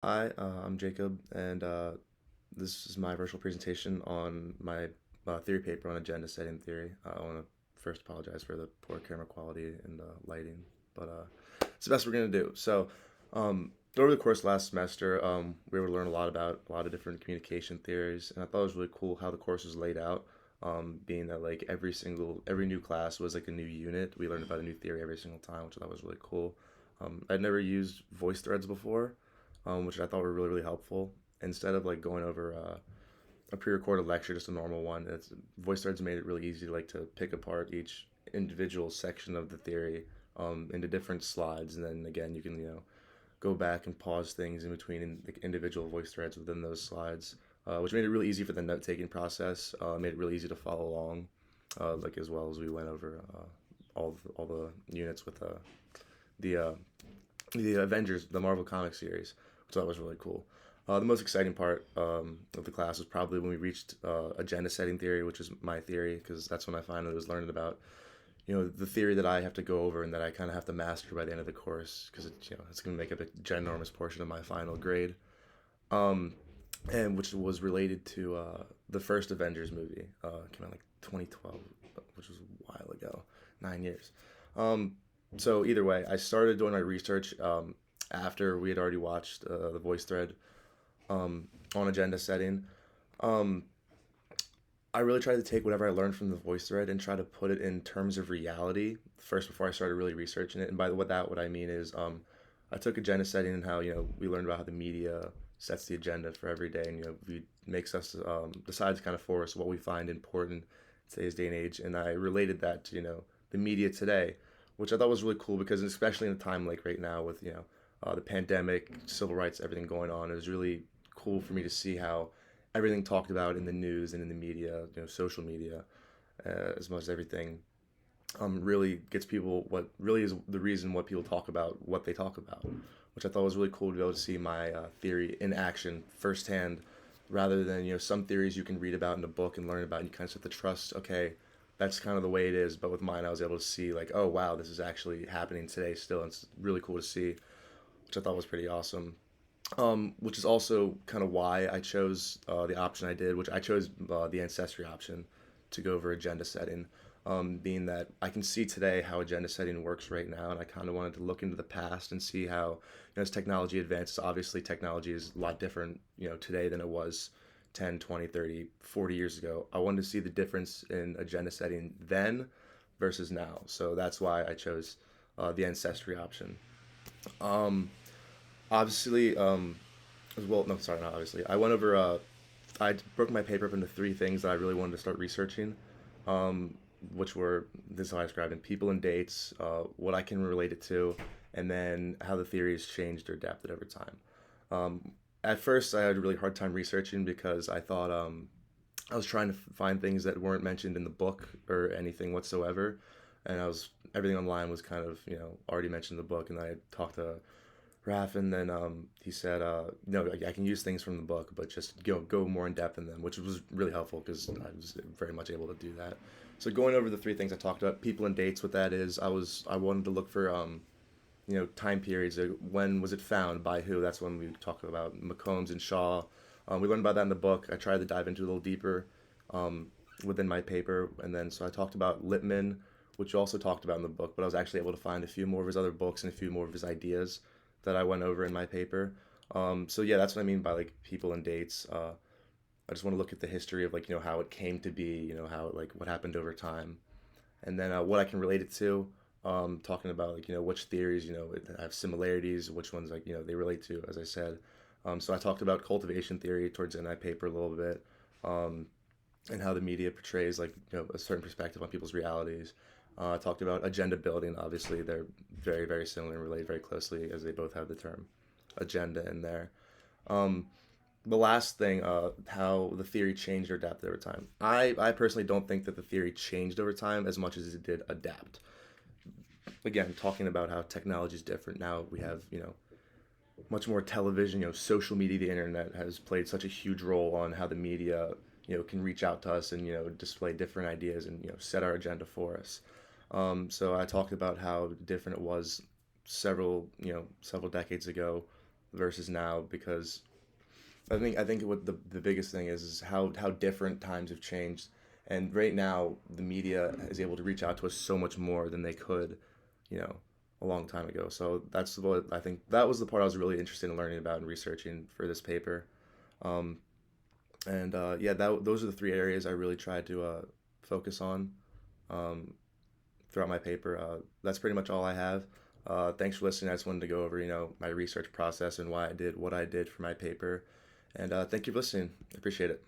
Hi, I'm Jacob, and this is my virtual presentation on my theory paper on agenda setting theory. I want to first apologize for the poor camera quality and lighting, but it's the best we're going to do. Over the course of last semester, we were able to learn a lot about a lot of different communication theories, and I thought it was really cool how the course was laid out. Being that like every new class was like a new unit, we learned about a new theory every single time, which I thought was really cool. I'd never used voice threads before, which I thought were really, really helpful. Instead of like going over a pre-recorded lecture, just a normal one, voice threads made it really easy to like to pick apart each individual section of the theory into different slides, and then again you can go back and pause things in between like individual voice threads within those slides, which made it really easy for the note taking process. Made it really easy to follow along, like as well as we went over all the units with the uh, the Avengers, the Marvel comic series, which I thought was really cool. The most exciting part of the class was probably when we reached agenda setting theory, which is my theory, because that's when I finally was learning about the theory that I have to go over and that I kind of have to master by the end of the course, because it's going to make up a ginormous portion of my final grade. Um, and which was related to the first Avengers movie, came out like 2012, which was a while ago, 9 years. Um, so either way, I started doing my research after we had already watched the voice thread on agenda setting. Um, I really tried to take whatever I learned from the voice thread and try to put it in terms of reality first before I started really researching it. And by what I mean is, I took agenda setting and how we learned about how the media sets the agenda for every day, and we makes us decides kind of for us what we find important in today's day and age. And I related that to the media today, which I thought was really cool because especially in a time like right now with the pandemic, civil rights, everything going on, it was really cool for me to see how everything talked about in the news and in the media, social media, as much as everything, really gets people what really is the reason what people talk about what they talk about, which I thought was really cool to be able to see my theory in action firsthand, rather than some theories you can read about in a book and learn about, and you kind of have to trust, okay, that's kind of the way it is. But with mine, I was able to see like, oh wow, this is actually happening today still, and it's really cool to see, which I thought was pretty awesome. Which is also kind of why I chose the option I did, which I chose the ancestry option to go over agenda setting. Being that I can see today how agenda setting works right now, and I kind of wanted to look into the past and see how, as technology advances, obviously technology is a lot different, today than it was 10, 20, 30, 40 years ago. I wanted to see the difference in agenda setting then versus now. So that's why I chose the ancestry option. Um, Obviously, well, no, sorry, not obviously. I went over. I broke my paper up into three things that I really wanted to start researching, um, which were this is how I described it: people and dates, what I can relate it to, and then how the theory has changed or adapted over time. At first, I had a really hard time researching because I thought I was trying to find things that weren't mentioned in the book or anything whatsoever, and I was everything online was kind of already mentioned in the book, and I talked to Raph, and then he said, "No, I can use things from the book, but just go more in depth in them," which was really helpful because I was very much able to do that. So going over the three things I talked about, people and dates, what that is, I wanted to look for time periods. When was it found by who? That's when we talk about McCombs and Shaw. We learned about that in the book. I tried to dive into it a little deeper um, within my paper, and then so I talked about Lippmann, which you also talked about in the book, but I was actually able to find a few more of his other books and a few more of his ideas that I went over in my paper. So yeah, that's what I mean by like people and dates. I just want to look at the history of like how it came to be, how it, like what happened over time, and then what I can relate it to. Talking about like which theories have similarities, which ones like they relate to, as I said. So I talked about cultivation theory towards the end of my paper a little bit, um, and how the media portrays like a certain perspective on people's realities. I talked about agenda building. Obviously, they're very very similar and relate very closely as they both have the term agenda in there. Um, the last thing, how the theory changed or adapted over time. I personally don't think that the theory changed over time as much as it did adapt. Again, talking about how technology is different now, we have much more television. Social media, the internet has played such a huge role on how the media can reach out to us and display different ideas and set our agenda for us. So I talked about how different it was several decades ago versus now, because I think what the biggest thing is how different times have changed, and right now the media is able to reach out to us so much more than they could, you know, a long time ago. So that's what I think that was the part I was really interested in learning about and researching for this paper. Um, and yeah, those are the three areas I really tried to focus on um, throughout my paper. That's pretty much all I have. Thanks for listening. I just wanted to go over, my research process and why I did what I did for my paper. And thank you for listening. I appreciate it.